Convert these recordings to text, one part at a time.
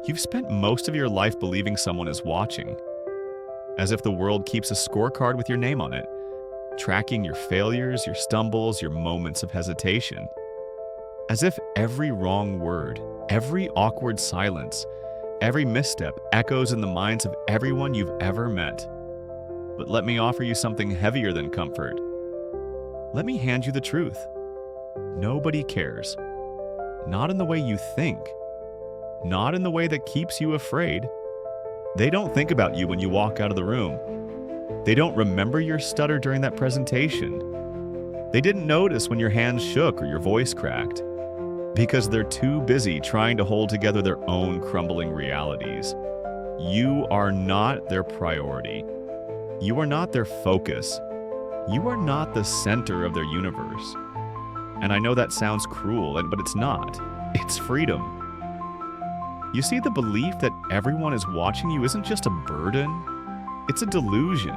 You've spent most of your life believing someone is watching, as if the world keeps a scorecard with your name on it, tracking your failures, your stumbles, your moments of hesitation. As if every wrong word, every awkward silence, every misstep echoes in the minds of everyone you've ever met. But let me offer you something heavier than comfort. Let me hand you the truth. Nobody cares. Not in the way you think. Not in the way that keeps you afraid. They don't think about you when you walk out of the room. They don't remember your stutter during that presentation. They didn't notice when your hands shook or your voice cracked, because they're too busy trying to hold together their own crumbling realities. You are not their priority. You are not their focus. You are not the center of their universe. And I know that sounds cruel, but it's not. It's freedom. You see, the belief that everyone is watching you isn't just a burden, it's a delusion.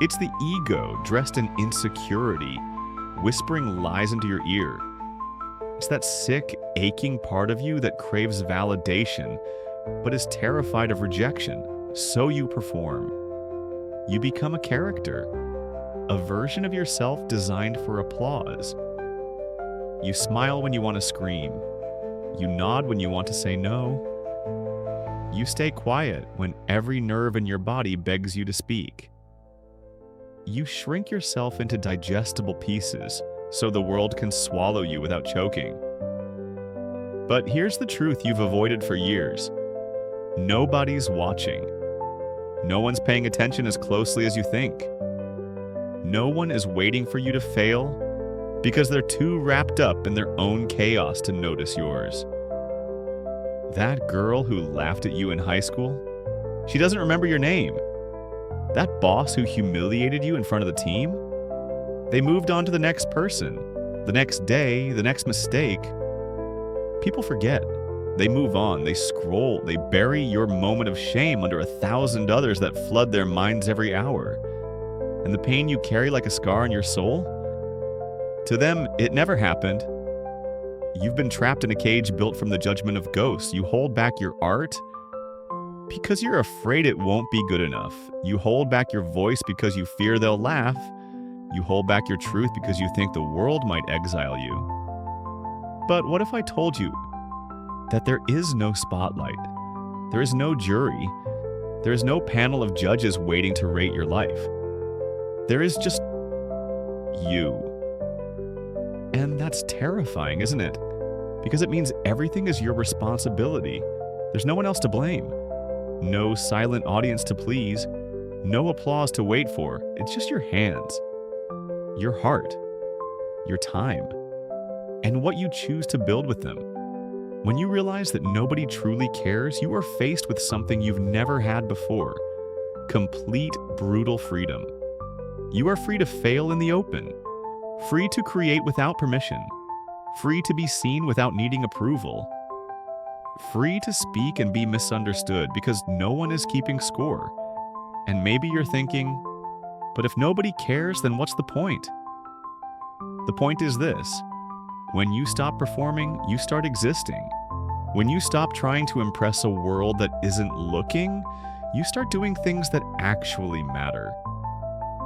It's the ego dressed in insecurity, whispering lies into your ear. It's that sick, aching part of you that craves validation, but is terrified of rejection, so you perform. You become a character, a version of yourself designed for applause. You smile when you want to scream. You nod when you want to say no. You stay quiet when every nerve in your body begs you to speak. You shrink yourself into digestible pieces so the world can swallow you without choking. But here's the truth you've avoided for years. Nobody's watching. No one's paying attention as closely as you think. No one is waiting for you to fail because they're too wrapped up in their own chaos to notice yours. That girl who laughed at you in high school, she doesn't remember your name. That boss who humiliated you in front of the team, they moved on to the next person, the next day, the next mistake. People forget. They move on, they scroll, they bury your moment of shame under 1,000 others that flood their minds every hour. And the pain you carry like a scar on your soul? To them, it never happened. You've been trapped in a cage built from the judgment of ghosts. You hold back your art because you're afraid it won't be good enough. You hold back your voice because you fear they'll laugh. You hold back your truth because you think the world might exile you. But what if I told you that there is no spotlight? There is no jury. There is no panel of judges waiting to rate your life. There is just you. And that's terrifying, isn't it? Because it means everything is your responsibility. There's no one else to blame. No silent audience to please. No applause to wait for. It's just your hands, your heart, your time, and what you choose to build with them. When you realize that nobody truly cares, you are faced with something you've never had before. Complete, brutal freedom. You are free to fail in the open. Free to create without permission. Free to be seen without needing approval. Free to speak and be misunderstood because no one is keeping score. And maybe you're thinking, but if nobody cares, then what's the point? The point is this. When you stop performing, you start existing. When you stop trying to impress a world that isn't looking, you start doing things that actually matter.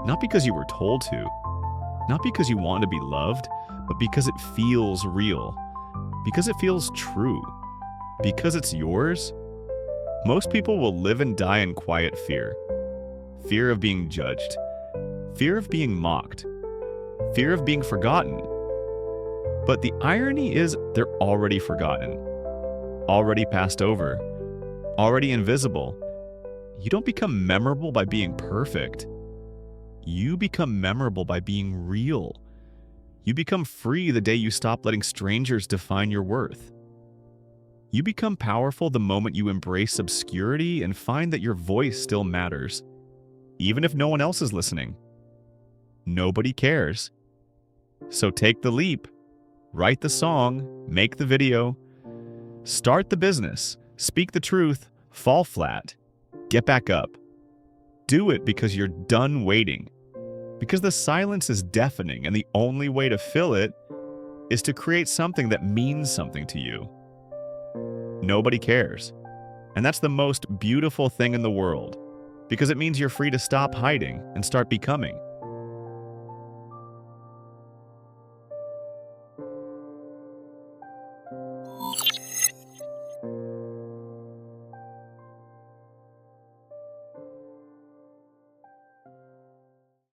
Not because you were told to, not because you want to be loved, but because it feels real, because it feels true, because it's yours. Most people will live and die in quiet fear. Fear of being judged, fear of being mocked, fear of being forgotten. But the irony is they're already forgotten, already passed over, already invisible. You don't become memorable by being perfect. You become memorable by being real. You become free the day you stop letting strangers define your worth. You become powerful the moment you embrace obscurity and find that your voice still matters, even if no one else is listening. Nobody cares. So take the leap. Write the song, make the video, start the business, speak the truth, fall flat, get back up. Do it because you're done waiting. Because the silence is deafening and the only way to fill it is to create something that means something to you. Nobody cares. And that's the most beautiful thing in the world, because it means you're free to stop hiding and start becoming.